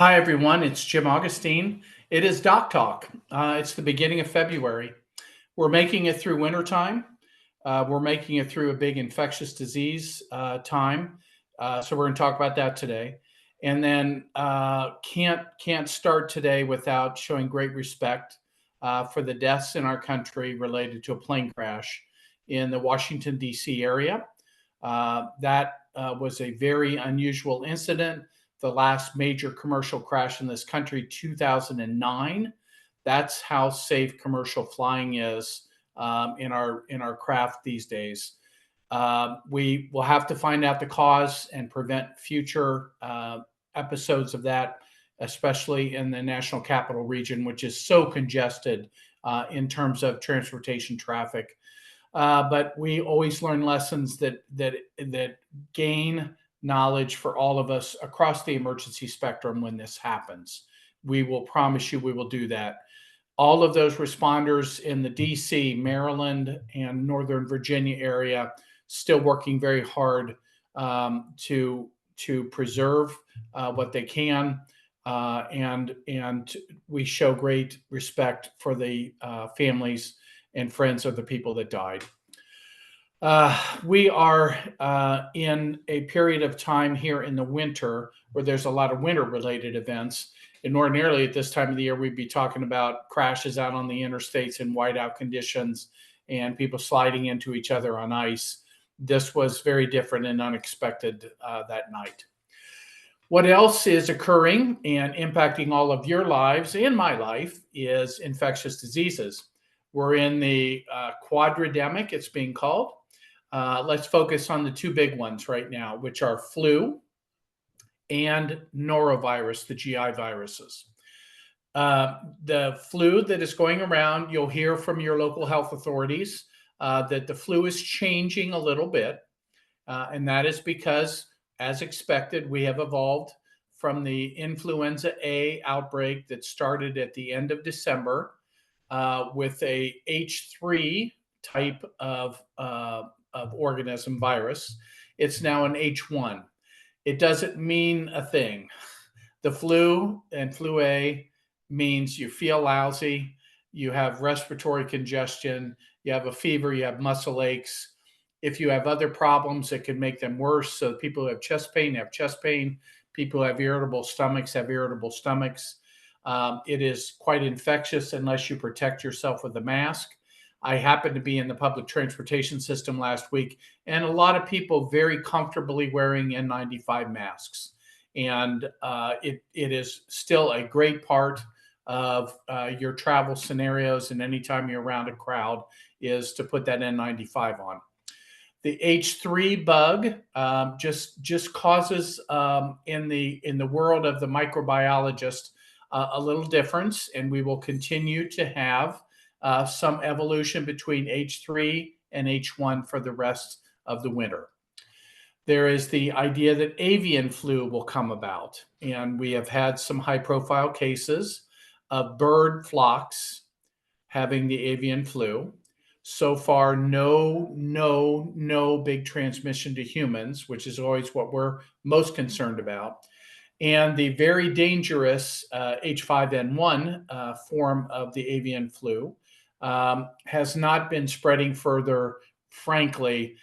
Hi, everyone. It's Jim Augustine. It is DocTalk. It's the beginning of February. We're making it through wintertime. We're making it through a big infectious disease time. So we're going to talk about that today. And then can't start today without showing great respect for the deaths in our country related to a plane crash in the Washington, D.C. area. That was a very unusual incident. The last major commercial crash in this country, 2009. That's how safe commercial flying is in our craft these days. We will have to find out the cause and prevent future episodes of that, especially in the National Capital Region, which is so congested in terms of transportation traffic. But we always learn lessons that gain knowledge for all of us across the emergency spectrum when this happens. We will promise you we will do that. All of those responders in the DC, Maryland, and Northern Virginia area still working very hard to preserve what they can, and we show great respect for the families and friends of the people that died. We are in a period of time here in the winter where there's a lot of winter-related events. And ordinarily at this time of the year, we'd be talking about crashes out on the interstates in whiteout conditions and people sliding into each other on ice. This was very different and unexpected that night. What else is occurring and impacting all of your lives and my life is infectious diseases. We're in the Quadridemic, it's being called. Let's focus on the two big ones right now, which are flu and norovirus, the GI viruses. The flu that is going around, you'll hear from your local health authorities that the flu is changing a little bit. And that is because, as expected, we have evolved from the influenza A outbreak that started at the end of December with a H3 type of organism virus. It's now an H1. It doesn't mean a thing. The flu and flu A means you feel lousy, you have respiratory congestion, you have a fever, you have muscle aches. If you have other problems, it can make them worse. So people who have chest pain have chest pain. People who have irritable stomachs have irritable stomachs. It is quite infectious unless you protect yourself with a mask. I happened to be in the public transportation system last week, and a lot of people very comfortably wearing N95 masks. And it is still a great part of your travel scenarios, and anytime you're around a crowd, is to put that N95 on. The H3 bug just causes in the world of the microbiologist a little difference, and we will continue to have some evolution between H3 and H1 for the rest of the winter. There is the idea that avian flu will come about, and we have had some high-profile cases of bird flocks having the avian flu. So far, no big transmission to humans, which is always what we're most concerned about. And the very dangerous H5N1 form of the avian flu has not been spreading further, frankly,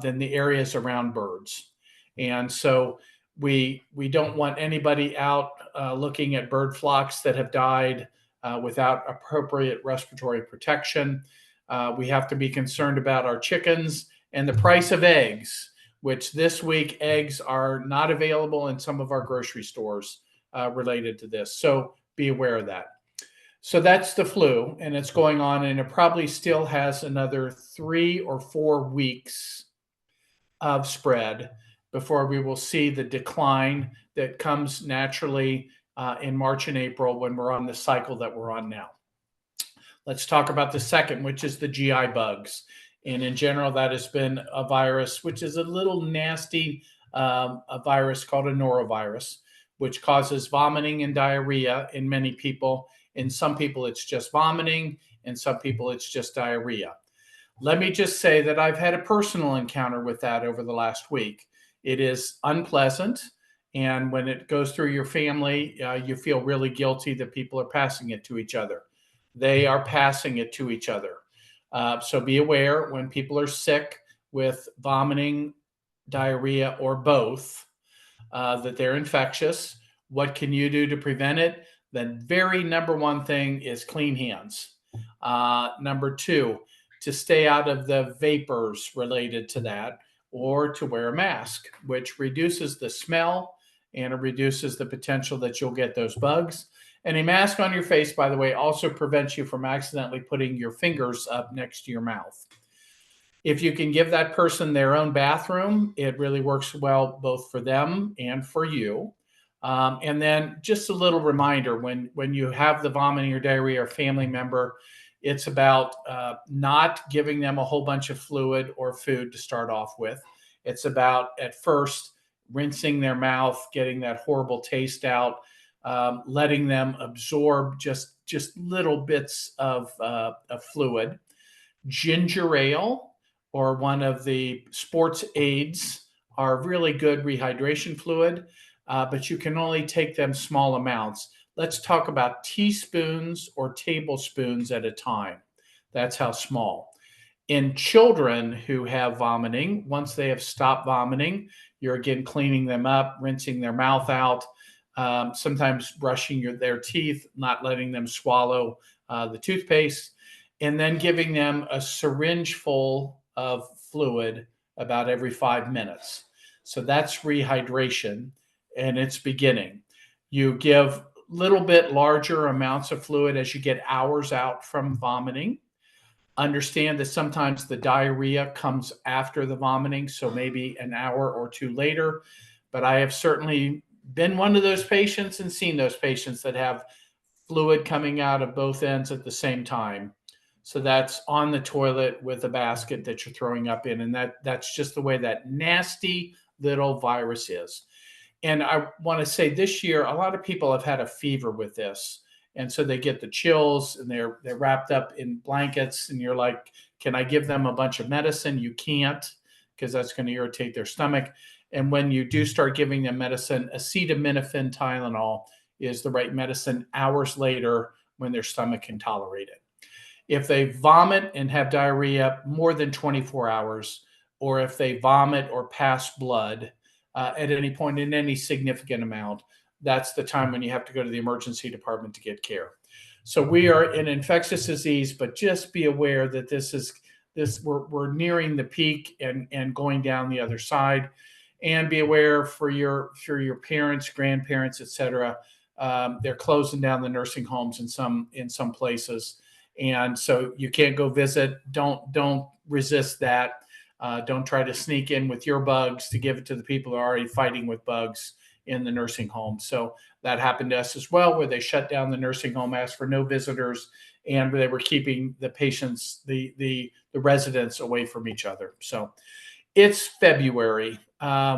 than the areas around birds. And so we don't want anybody out looking at bird flocks that have died without appropriate respiratory protection. We have to be concerned about our chickens and the price of eggs, which this week eggs are not available in some of our grocery stores related to this. So be aware of that. So that's the flu, and it's going on, and it probably still has another 3 or 4 weeks of spread before we will see the decline that comes naturally in March and April when we're on the cycle that we're on now. Let's talk about the second, which is the GI bugs. And in general, that has been a virus, which is a little nasty a virus called a norovirus, which causes vomiting and diarrhea in many people. In some people, it's just vomiting. In some people, it's just diarrhea. Let me just say that I've had a personal encounter with that over the last week. It is unpleasant. And when it goes through your family, you feel really guilty that people are passing it to each other. They are passing it to each other. So be aware when people are sick with vomiting, diarrhea, or both, that they're infectious. What can you do to prevent it? The very number one thing is clean hands. Number two, to stay out of the vapors related to that, or to wear a mask, which reduces the smell and it reduces the potential that you'll get those bugs. And a mask on your face, by the way, also prevents you from accidentally putting your fingers up next to your mouth. If you can give that person their own bathroom, it really works well both for them and for you. And then just a little reminder, when you have the vomiting or diarrhea or family member, it's about not giving them a whole bunch of fluid or food to start off with. It's about at first rinsing their mouth, getting that horrible taste out, letting them absorb just little bits of fluid. Ginger ale or one of the sports aids are really good rehydration fluid, but you can only take them small amounts. Let's talk about teaspoons or tablespoons at a time. That's how small. In children who have vomiting, once they have stopped vomiting, you're again cleaning them up, rinsing their mouth out, sometimes brushing their teeth, not letting them swallow the toothpaste, and then giving them a syringe full of fluid about every 5 minutes. So that's rehydration, and it's beginning. You give little bit larger amounts of fluid as you get hours out from vomiting. Understand that sometimes the diarrhea comes after the vomiting, so maybe an hour or two later. But I have certainly been one of those patients and seen those patients that have fluid coming out of both ends at the same time. So that's on the toilet with a basket that you're throwing up in. And that's just the way that nasty little virus is. And I want to say this year, a lot of people have had a fever with this. And so they get the chills and they're wrapped up in blankets. And you're like, can I give them a bunch of medicine? You can't, because that's going to irritate their stomach. And when you do start giving them medicine, acetaminophen, Tylenol is the right medicine hours later when their stomach can tolerate it. If they vomit and have diarrhea more than 24 hours, or if they vomit or pass blood at any point in any significant amount, that's the time when you have to go to the emergency department to get care. So we are in infectious disease, but just be aware that we're nearing the peak and going down the other side. And be aware for your parents, grandparents, etc. They're closing down the nursing homes in some places, and so you can't go visit. Don't resist that. Don't try to sneak in with your bugs to give it to the people who are already fighting with bugs in the nursing home. So that happened to us as well, where they shut down the nursing home, asked for no visitors, and they were keeping the patients, the residents, away from each other. So it's February.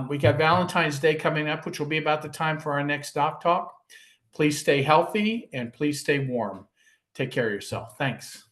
We got Valentine's Day coming up, which will be about the time for our next Doc Talk. Please stay healthy and please stay warm. Take care of yourself. Thanks.